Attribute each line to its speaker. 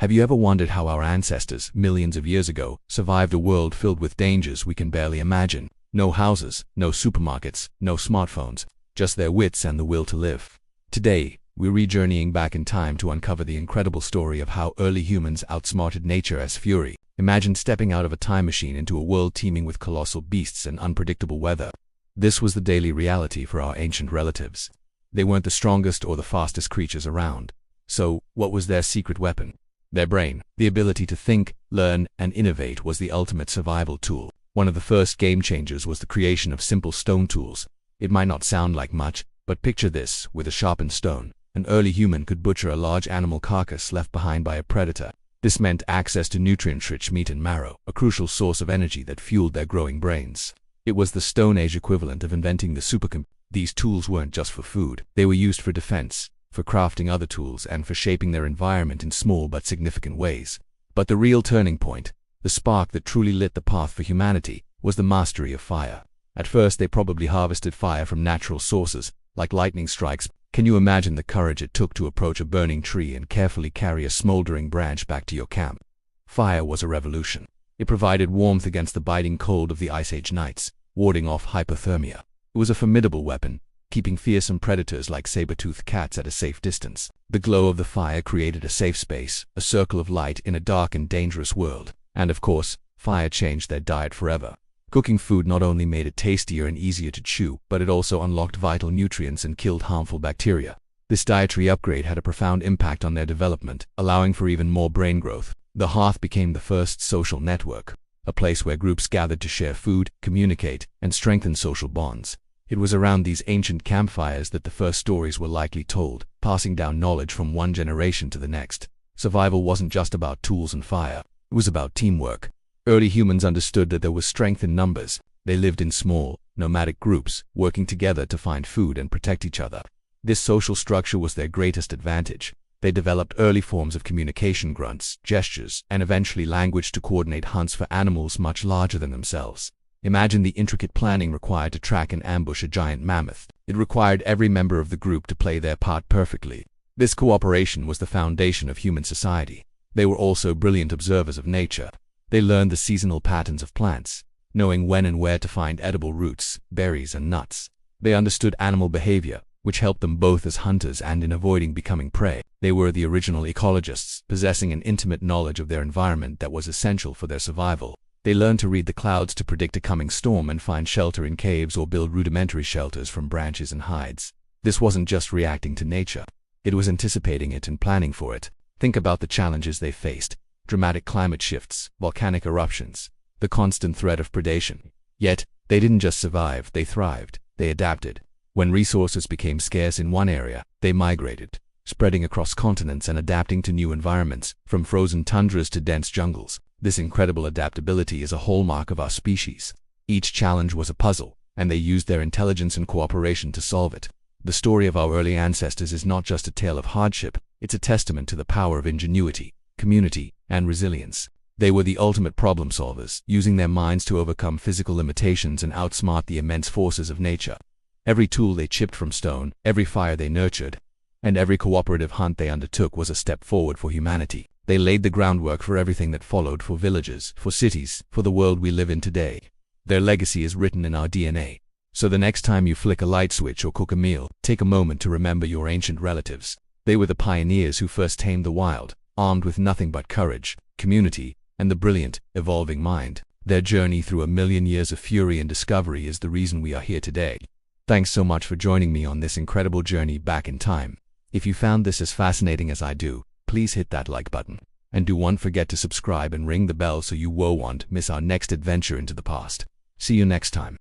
Speaker 1: Have you ever wondered how our ancestors, millions of years ago, survived a world filled with dangers we can barely imagine? No houses, no supermarkets, no smartphones, just their wits and the will to live. Today, we're rejourneying back in time to uncover the incredible story of how early humans outsmarted nature as fury. Imagine stepping out of a time machine into a world teeming with colossal beasts and unpredictable weather. This was the daily reality for our ancient relatives. They weren't the strongest or the fastest creatures around. So, what was their secret weapon? Their brain. The ability to think, learn, and innovate was the ultimate survival tool. One of the first game changers was the creation of simple stone tools. It might not sound like much, but picture this: with a sharpened stone, an early human could butcher a large animal carcass left behind by a predator. This meant access to nutrient-rich meat and marrow, a crucial source of energy that fueled their growing brains. It was the Stone Age equivalent of inventing the supercomputer. These tools weren't just for food. They were used for defense, for crafting other tools, and for shaping their environment in small but significant ways. But the real turning point, the spark that truly lit the path for humanity, was the mastery of fire. At first, they probably harvested fire from natural sources, like lightning strikes. Can you imagine the courage it took to approach a burning tree and carefully carry a smoldering branch back to your camp? Fire was a revolution. It provided warmth against the biting cold of the Ice Age nights, warding off hypothermia. It was a formidable weapon, keeping fearsome predators like saber-toothed cats at a safe distance. The glow of the fire created a safe space, a circle of light in a dark and dangerous world. And of course, fire changed their diet forever. Cooking food not only made it tastier and easier to chew, but it also unlocked vital nutrients and killed harmful bacteria. This dietary upgrade had a profound impact on their development, allowing for even more brain growth. The hearth became the first social network, a place where groups gathered to share food, communicate, and strengthen social bonds. It was around these ancient campfires that the first stories were likely told, passing down knowledge from one generation to the next. Survival wasn't just about tools and fire. It was about teamwork. Early humans understood that there was strength in numbers. They lived in small, nomadic groups, working together to find food and protect each other. This social structure was their greatest advantage. They developed early forms of communication: grunts, gestures, and eventually language to coordinate hunts for animals much larger than themselves. Imagine the intricate planning required to track and ambush a giant mammoth. It required every member of the group to play their part perfectly. This cooperation was the foundation of human society. They were also brilliant observers of nature. They learned the seasonal patterns of plants, knowing when and where to find edible roots, berries, and nuts. They understood animal behavior, which helped them both as hunters and in avoiding becoming prey. They were the original ecologists, possessing an intimate knowledge of their environment that was essential for their survival. They learned to read the clouds to predict a coming storm and find shelter in caves or build rudimentary shelters from branches and hides. This wasn't just reacting to nature. It was anticipating it and planning for it. Think about the challenges they faced: dramatic climate shifts, volcanic eruptions, the constant threat of predation. Yet, they didn't just survive, they thrived. They adapted. When resources became scarce in one area, they migrated, spreading across continents and adapting to new environments, from frozen tundras to dense jungles. This incredible adaptability is a hallmark of our species. Each challenge was a puzzle, and they used their intelligence and cooperation to solve it. The story of our early ancestors is not just a tale of hardship, it's a testament to the power of ingenuity, community, and resilience. They were the ultimate problem solvers, using their minds to overcome physical limitations and outsmart the immense forces of nature. Every tool they chipped from stone, every fire they nurtured, and every cooperative hunt they undertook was a step forward for humanity. They laid the groundwork for everything that followed: for villages, for cities, for the world we live in today. Their legacy is written in our DNA. So the next time you flick a light switch or cook a meal, take a moment to remember your ancient relatives. They were the pioneers who first tamed the wild, armed with nothing but courage, community, and the brilliant, evolving mind. Their journey through a million years of fury and discovery is the reason we are here today. Thanks so much for joining me on this incredible journey back in time. If you found this as fascinating as I do, please hit that like button. And don't forget to subscribe and ring the bell so you won't miss our next adventure into the past. See you next time.